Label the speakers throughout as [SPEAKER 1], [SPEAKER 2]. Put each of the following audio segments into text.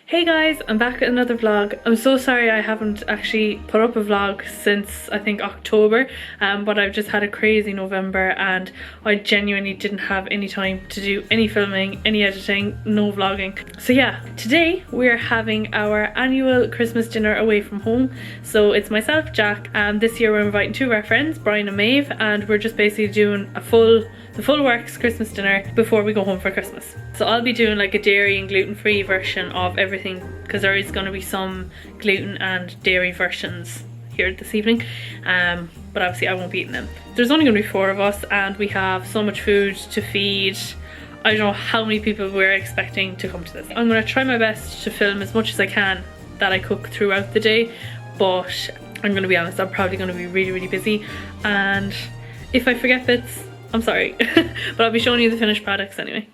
[SPEAKER 1] Hey guys, I'm back with another vlog. I'm so sorry I haven't actually put up a vlog since I think October, but I've just had a crazy November and I genuinely didn't have any time to do any filming, any editing, no vlogging. So yeah, today we're having our annual Christmas dinner away from home. So it's myself, Jack, and this year we're inviting two of our friends, Brian and Maeve, and we're just basically doing the full works Christmas dinner before we go home for Christmas. So I'll be doing like a dairy and gluten-free version of everything because there is going to be some gluten and dairy versions here this evening, but obviously I won't be eating them. There's only going to be 4 of us and we have so much food to feed. I don't know how many people we're expecting to come to this. I'm going to try my best to film as much as I can that I cook throughout the day, but I'm going to be honest, I'm probably going to be really busy, and if I forget bits, I'm sorry. But I'll be showing you the finished products anyway.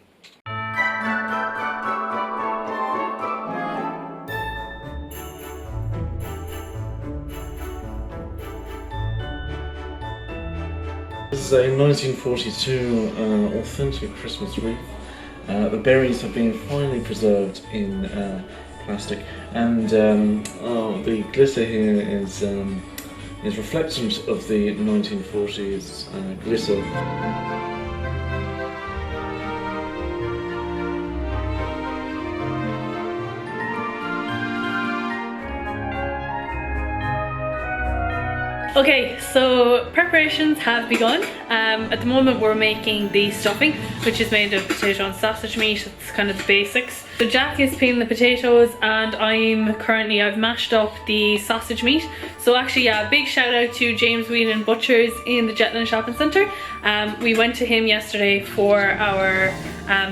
[SPEAKER 2] This is a 1942 authentic Christmas wreath. The berries have been finely preserved in plastic, and the glitter here is reflectant of the 1940s glitter.
[SPEAKER 1] Okay, so preparations have begun. At the moment we're making the stuffing, which is made of potato and sausage meat. It's kind of the basics. So Jack is peeling the potatoes and I've mashed up the sausage meat. So actually, yeah, big shout out to James Whelan Butchers in the Jetland Shopping Centre. We went to him yesterday for our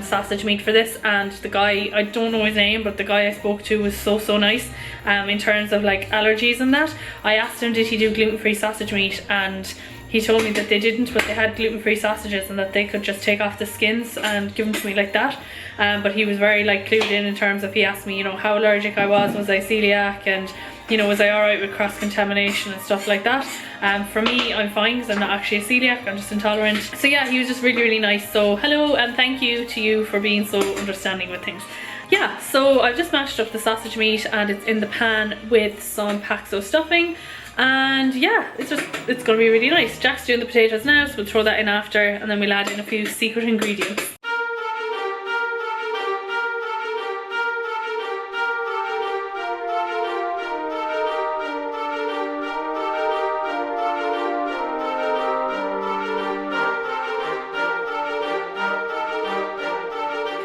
[SPEAKER 1] sausage meat for this, and the guy, I don't know his name, but the guy I spoke to was so nice in terms of like allergies and that. I asked him did he do gluten-free sausage meat, and he told me that they didn't, but they had gluten-free sausages and that they could just take off the skins and give them to me like that. But he was very like clued in terms of, he asked me, you know, how allergic I was I celiac, and you know, was I alright with cross-contamination and stuff like that. For me, I'm fine because I'm not actually a celiac, I'm just intolerant. So yeah, he was just really nice. So hello and thank you to you for being so understanding with things. Yeah, so I've just mashed up the sausage meat and it's in the pan with some Paxo stuffing. And yeah, it's gonna be really nice. Jack's doing the potatoes now, so we'll throw that in after, and then we'll add in a few secret ingredients.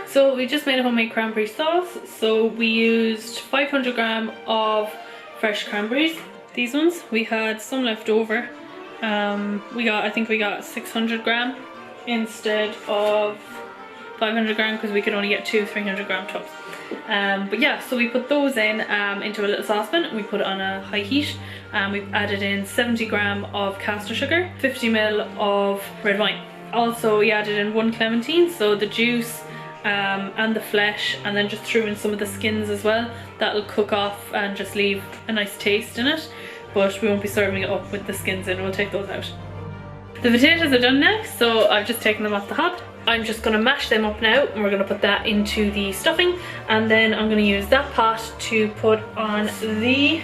[SPEAKER 1] So we just made a homemade cranberry sauce. So we used 500 grams of fresh cranberries. These ones, we had some left over. I think we got 600 grams instead of 500 grams because we could only get 2 300 gram tubs. But yeah, so we put those in into a little saucepan. We put it on a high heat. We've added in 70 grams of caster sugar, 50 ml of red wine. Also, we added in 1 clementine, so the juice and the flesh, and then just threw in some of the skins as well. That'll cook off and just leave a nice taste in it, but we won't be serving it up with the skins in, we'll take those out. The potatoes are done now, so I've just taken them off the hob. I'm just going to mash them up now, and we're going to put that into the stuffing, and then I'm going to use that pot to put on the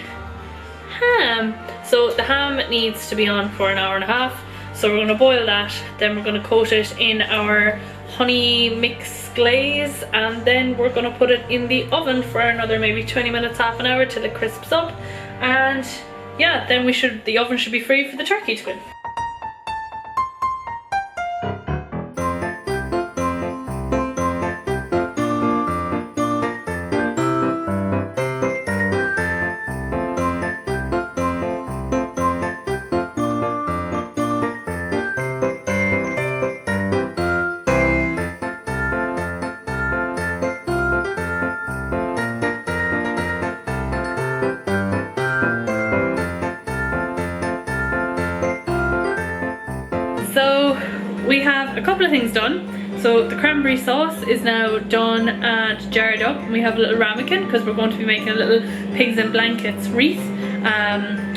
[SPEAKER 1] ham. So the ham needs to be on for an hour and a half, so we're going to boil that, then we're going to coat it in our honey mix glaze, and then we're going to put it in the oven for another maybe 20 minutes, half an hour till it crisps up, and yeah, then the oven should be free for the turkey to go in. So we have a couple of things done. So the cranberry sauce is now done and jarred up. We have a little ramekin because we're going to be making a little pigs in blankets wreath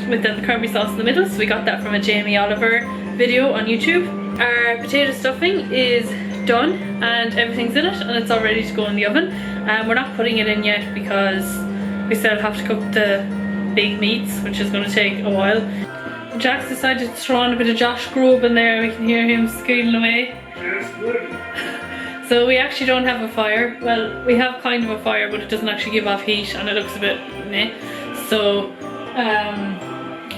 [SPEAKER 1] with the cranberry sauce in the middle. So we got that from a Jamie Oliver video on YouTube. Our potato stuffing is done and everything's in it and it's all ready to go in the oven. We're not putting it in yet because we still have to cook the big meats, which is going to take a while. Jack's decided to throw on a bit of Josh Grove in there. We can hear him squealing away. So we actually don't have a fire. Well, we have kind of a fire, but it doesn't actually give off heat and it looks a bit meh. So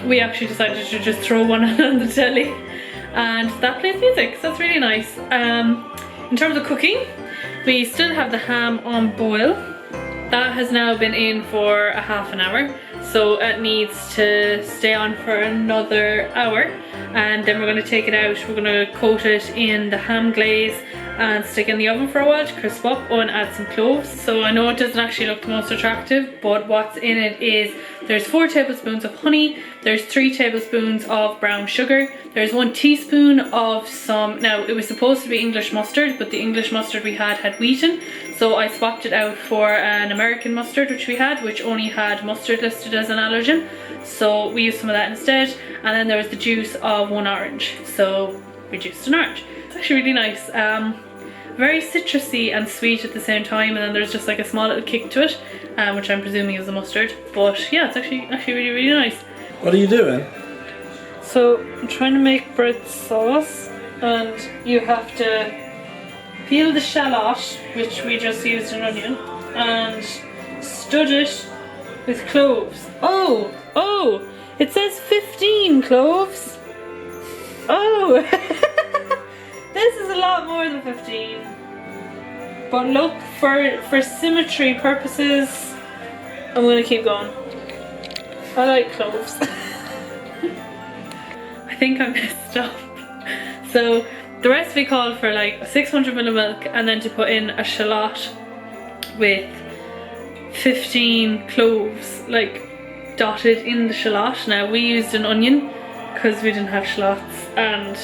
[SPEAKER 1] we actually decided to just throw one on the telly, and that plays music, so that's really nice. In terms of cooking, we still have the ham on boil. That has now been in for a half an hour, so it needs to stay on for another hour, and then we're going to take it out. We're going to coat it in the ham glaze and stick it in the oven for a while to crisp up. Oh, and add some cloves. So I know it doesn't actually look the most attractive, but what's in it is there's 4 tablespoons of honey, there's 3 tablespoons of brown sugar, there's 1 teaspoon of some, now it was supposed to be English mustard, but the English mustard we had wheaten, so I swapped it out for an American mustard which we had, which only had mustard listed as an allergen, so we used some of that instead. And then there was the juice of 1 orange, so we juiced an orange. It's actually really nice. Very citrusy and sweet at the same time, and then there's just like a small little kick to it, which I'm presuming is the mustard. But yeah, it's actually really, really nice.
[SPEAKER 2] What are you doing?
[SPEAKER 1] So I'm trying to make bread sauce, and you have to peel the shallot, which we just used an onion, and stud it with cloves. Oh, it says 15 cloves. Oh. This is a lot more than 15. But look, for symmetry purposes, I'm gonna keep going. I like cloves. I think I messed up. So the recipe called for like 600 ml of milk, and then to put in a shallot with 15 cloves like dotted in the shallot. Now we used an onion because we didn't have shallots, and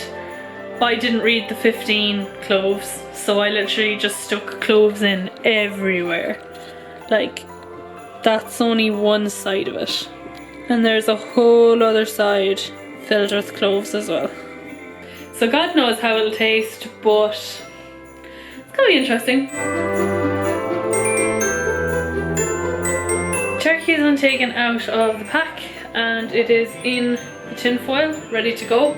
[SPEAKER 1] I didn't read the 15 cloves, so I literally just stuck cloves in everywhere. Like, that's only one side of it, and there's a whole other side filled with cloves as well. So God knows how it'll taste, but it's gonna be interesting. Turkey is then taken out of the pack, and it is in the tin foil, ready to go.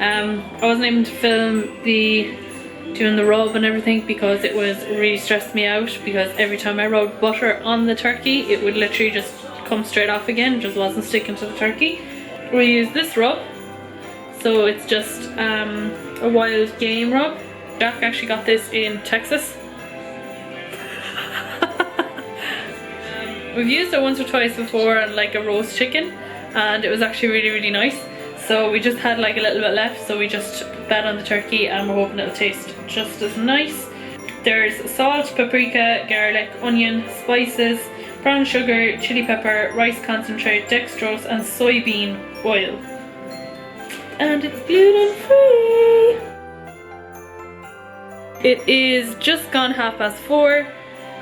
[SPEAKER 1] I wasn't able to film doing the rub and everything because it was really stressed me out, because every time I rubbed butter on the turkey it would literally just come straight off again, just wasn't sticking to the turkey. We use this rub, so it's just a wild game rub. Jack actually got this in Texas. We've used it once or twice before on like a roast chicken, and it was actually really, really nice. So we just had like a little bit left, so we just put that on the turkey, and we're hoping it'll taste just as nice. There's salt, paprika, garlic, onion, spices, brown sugar, chili pepper, rice concentrate, dextrose, and soybean oil. And it's gluten free. It is just gone 4:30.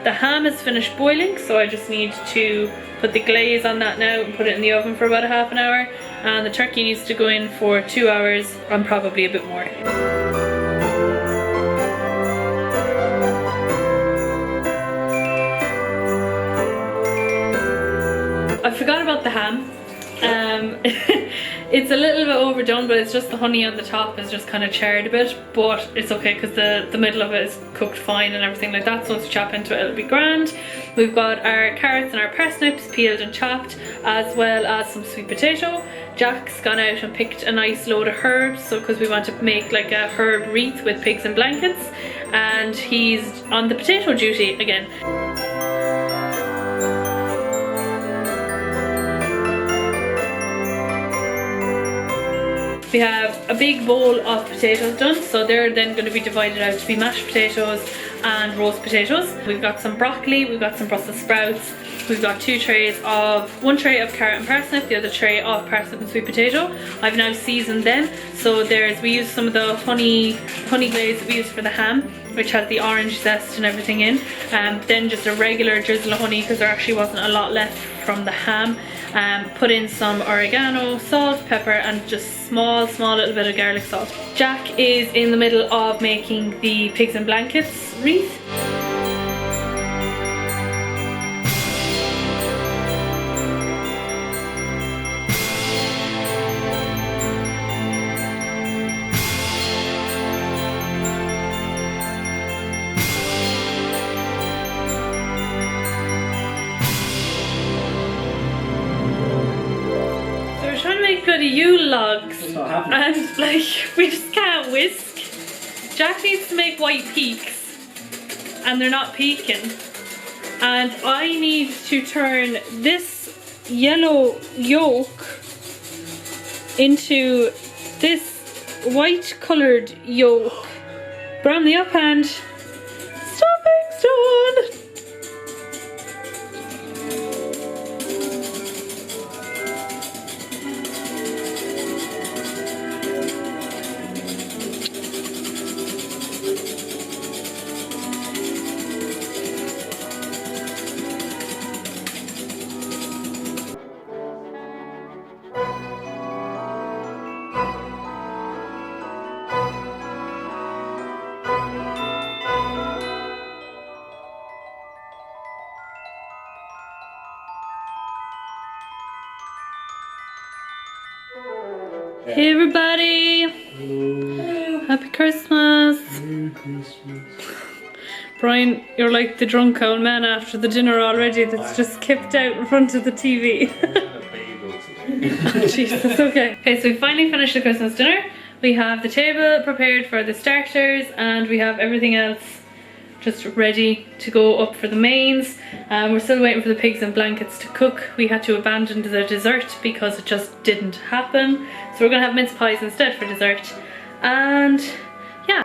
[SPEAKER 1] The ham is finished boiling, so I just need to put the glaze on that now and put it in the oven for about a half an hour. And the turkey needs to go in for 2 hours and probably a bit more. I forgot about the ham. It's a little bit overdone, but it's just the honey on the top is just kind of charred a bit, but it's okay because the middle of it is cooked fine and everything like that, so once you chop into it it'll be grand. We've got our carrots and our parsnips peeled and chopped, as well as some sweet potato. Jack's gone out and picked a nice load of herbs, so because we want to make like a herb wreath with pigs in blankets, and he's on the potato duty again. We have a big bowl of potatoes done, so they're then going to be divided out to be mashed potatoes and roast potatoes. We've got some broccoli, we've got some Brussels sprouts, we've got 2 trays of, 1 tray of carrot and parsnip, the other tray of parsnip and sweet potato. I've now seasoned them, so we use some of the honey glaze that we use for the ham, which has the orange zest and everything in, then just a regular drizzle of honey because there actually wasn't a lot left from the ham. Put in some oregano, salt, pepper, and just small little bit of garlic salt. Jack is in the middle of making the pigs in blankets wreath. bloody yule logs,
[SPEAKER 2] That's not happening.
[SPEAKER 1] and like we just can't whisk. Jack needs to make white peaks, and they're not peaking. And I need to turn this yellow yolk into this white coloured yolk. Brown the up and stuffing done. Hey everybody!
[SPEAKER 2] Hello.
[SPEAKER 1] Happy Christmas!
[SPEAKER 2] Merry Christmas.
[SPEAKER 1] Brian, you're like the drunk old man after the dinner already that's just kicked out in front of the TV. Jesus, okay. Okay, so we finally finished the Christmas dinner. We have the table prepared for the starters and we have everything else just ready to go up for the mains. We're still waiting for the pigs and blankets to cook. We had to abandon the dessert because it just didn't happen. So we're gonna have mince pies instead for dessert. And yeah.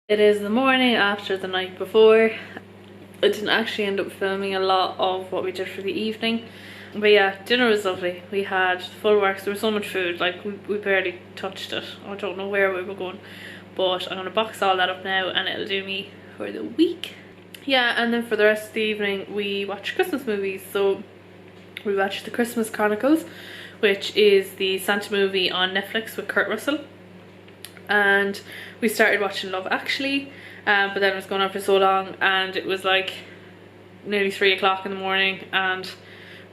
[SPEAKER 1] It is the morning after the night before. I didn't actually end up filming a lot of what we did for the evening. But yeah, dinner was lovely. We had full works. There was so much food, like we barely touched it. I don't know where we were going, but I'm gonna box all that up now and it'll do me for the week. Yeah, and then for the rest of the evening we watched Christmas movies. So we watched The Christmas Chronicles, which is the Santa movie on Netflix with Kurt Russell. And we started watching Love Actually, but then it was going on for so long and it was like nearly 3 o'clock in the morning and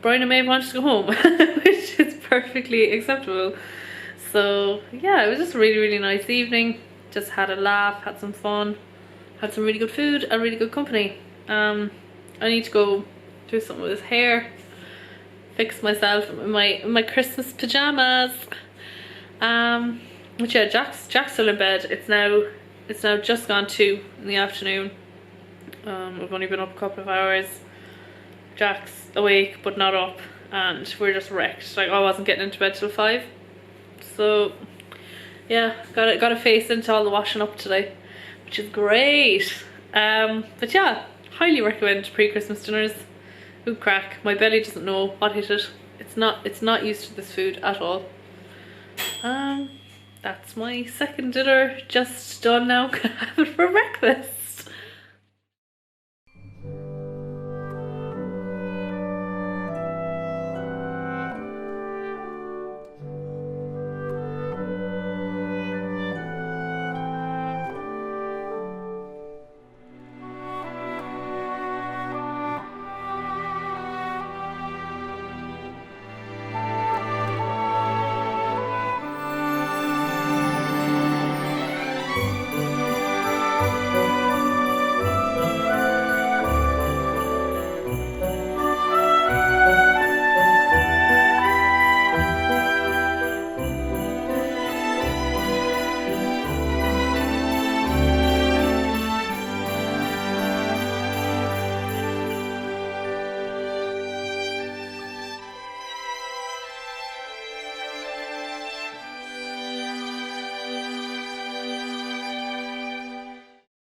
[SPEAKER 1] Brian and Maeve wanted to go home, which is perfectly acceptable. So yeah, it was just a really nice evening. Just had a laugh, had some fun, had some really good food and really good company. I need to go do something with his hair, fix myself in my Christmas pajamas. But yeah, Jack's still in bed. It's now just gone 2 in the afternoon. We've only been up a couple of hours. Jack's awake but not up and we're just wrecked. Like I wasn't getting into bed till 5. So yeah, got a face into all the washing up today, which is great. But yeah, highly recommend pre-Christmas dinners. Good crack. My belly doesn't know what hit it. It's not used to this food at all. That's my second dinner just done now. Gonna have it for breakfast.